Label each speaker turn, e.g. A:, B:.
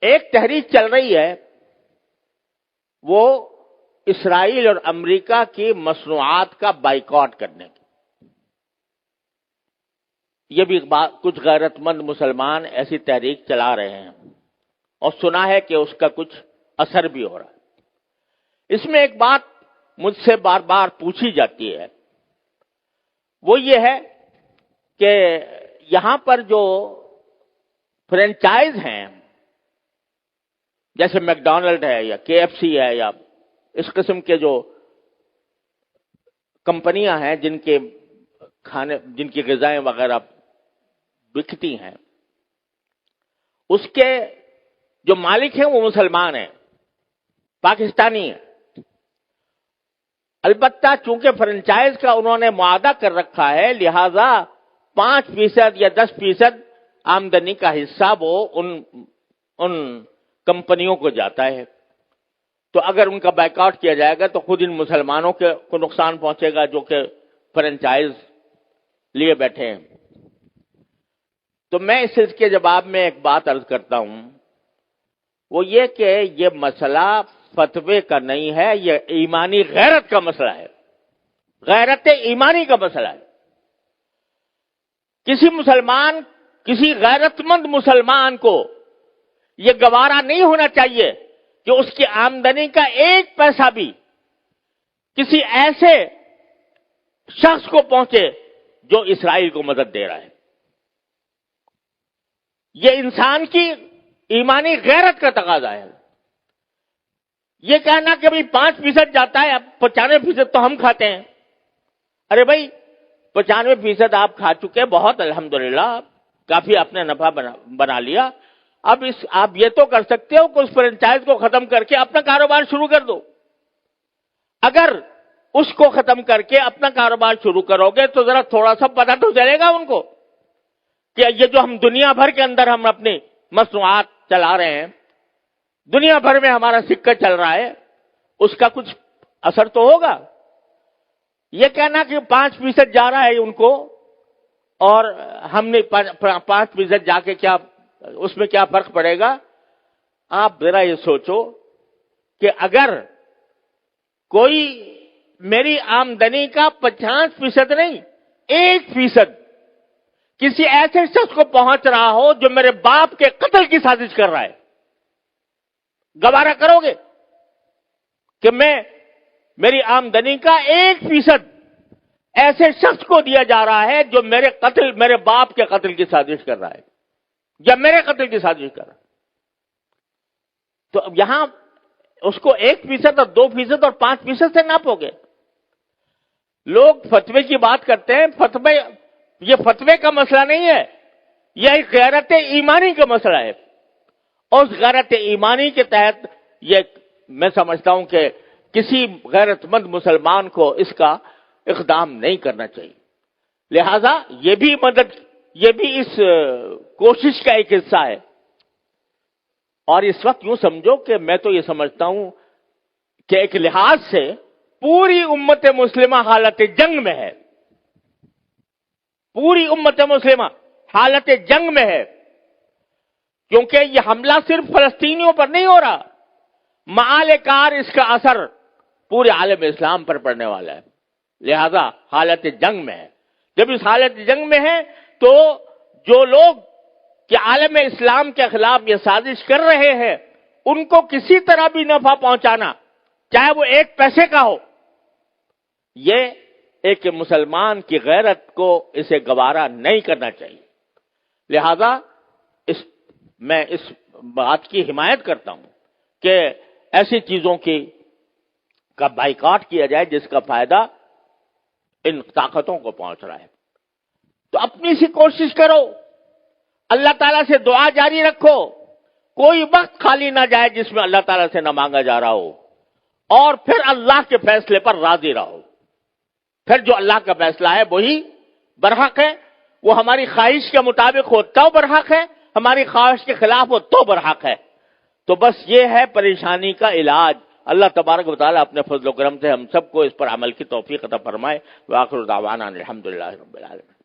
A: ایک تحریک چل رہی ہے، وہ اسرائیل اور امریکہ کی مصنوعات کا بائیکاٹ کرنے کی۔ یہ بھی کچھ غیرت مند مسلمان ایسی تحریک چلا رہے ہیں اور سنا ہے کہ اس کا کچھ اثر بھی ہو رہا ہے۔ اس میں ایک بات مجھ سے بار بار پوچھی جاتی ہے، وہ یہ ہے کہ یہاں پر جو فرینچائز ہیں، جیسے میک ڈونلڈ ہے یا کے ایف سی ہے یا اس قسم کے جو کمپنیاں ہیں جن کی غذائیں وغیرہ بکتی ہیں، اس کے جو مالک ہیں وہ مسلمان ہیں، پاکستانی ہیں۔ البتہ چونکہ فرنچائز کا انہوں نے معاہدہ کر رکھا ہے، لہذا 5% یا 10% آمدنی کا حصہ وہ ان کمپنیوں کو جاتا ہے۔ تو اگر ان کا بائیکاٹ کیا جائے گا تو خود ان مسلمانوں کو نقصان پہنچے گا جو کہ فرنچائز لیے بیٹھے ہیں۔ تو میں اس کے جواب میں ایک بات عرض کرتا ہوں، وہ یہ کہ یہ مسئلہ فتوے کا نہیں ہے، یہ ایمانی غیرت کا مسئلہ ہے، غیرت ایمانی کا مسئلہ ہے۔ کسی غیرت مند مسلمان کو یہ گوارا نہیں ہونا چاہیے کہ اس کی آمدنی کا 1 پیسہ بھی کسی ایسے شخص کو پہنچے جو اسرائیل کو مدد دے رہا ہے۔ یہ انسان کی ایمانی غیرت کا تقاضا ہے۔ یہ کہنا کہ بھئی 5% جاتا ہے، اب 95% تو ہم کھاتے ہیں۔ ارے بھائی 95% آپ کھا چکے، بہت الحمدللہ، کافی آپ نے نفع بنا لیا۔ اب آپ یہ تو کر سکتے ہو کہ اس فرنچائز کو ختم کر کے اپنا کاروبار شروع کر دو۔ اگر اس کو ختم کر کے اپنا کاروبار شروع کرو گے تو ذرا تھوڑا سا پتہ تو چلے گا ان کو کہ یہ جو ہم دنیا بھر کے اندر ہم اپنی مصنوعات چلا رہے ہیں، دنیا بھر میں ہمارا سکہ چل رہا ہے، اس کا کچھ اثر تو ہوگا۔ یہ کہنا کہ 5% جا رہا ہے ان کو اور ہم نے 5% جا کے کیا اس میں کیا فرق پڑے گا؟ آپ ذرا یہ سوچو کہ اگر کوئی میری آمدنی کا 50% نہیں 1% کسی ایسے شخص کو پہنچ رہا ہو جو میرے باپ کے قتل کی سازش کر رہا ہے، گوارا کرو گے کہ میری آمدنی کا 1% ایسے شخص کو دیا جا رہا ہے جو میرے باپ کے قتل کی سازش کر رہا ہے یا میرے قتل کی سازش کر رہا ہے؟ تو اب یہاں اس کو 1% اور 2% اور 5% سے ناپو گے۔ لوگ فتوے کی بات کرتے ہیں، یہ فتوے کا مسئلہ نہیں ہے، یہ ایک غیرت ایمانی کا مسئلہ ہے۔ اور اس غیرت ایمانی کے تحت یہ میں سمجھتا ہوں کہ کسی غیرت مند مسلمان کو اس کا اقدام نہیں کرنا چاہیے۔ لہذا یہ بھی اس کوشش کا ایک حصہ ہے۔ اور اس وقت یوں سمجھو کہ میں تو یہ سمجھتا ہوں کہ ایک لحاظ سے پوری امت مسلمہ حالت جنگ میں ہے، پوری امت مسلمہ حالت جنگ میں ہے، کیونکہ یہ حملہ صرف فلسطینیوں پر نہیں ہو رہا، معال کار اس کا اثر پورے عالم اسلام پر پڑنے والا ہے۔ لہذا حالت جنگ میں ہے۔ جب اس حالت جنگ میں ہے تو جو لوگ کہ عالم اسلام کے خلاف یہ سازش کر رہے ہیں ان کو کسی طرح بھی نفع پہنچانا، چاہے وہ 1 پیسے کا ہو، یہ ایک مسلمان کی غیرت کو اسے گوارا نہیں کرنا چاہیے۔ لہذا میں اس بات کی حمایت کرتا ہوں کہ ایسی چیزوں کا بائیکاٹ کیا جائے جس کا فائدہ ان طاقتوں کو پہنچ رہا ہے۔ تو اپنی سی کوشش کرو، اللہ تعالیٰ سے دعا جاری رکھو، کوئی وقت خالی نہ جائے جس میں اللہ تعالیٰ سے نہ مانگا جا رہا ہو، اور پھر اللہ کے فیصلے پر راضی رہو۔ پھر جو اللہ کا فیصلہ ہے وہی برحق ہے، وہ ہماری خواہش کے مطابق ہو تو برحق ہے، ہماری خواہش کے خلاف ہو تو برحق ہے۔ تو بس یہ ہے پریشانی کا علاج۔ اللہ تبارک و تعالیٰ اپنے فضل و کرم سے ہم سب کو اس پر عمل کی توفیق عطا فرمائے۔ وآخر دعوانا الحمدللہ رب العالمین۔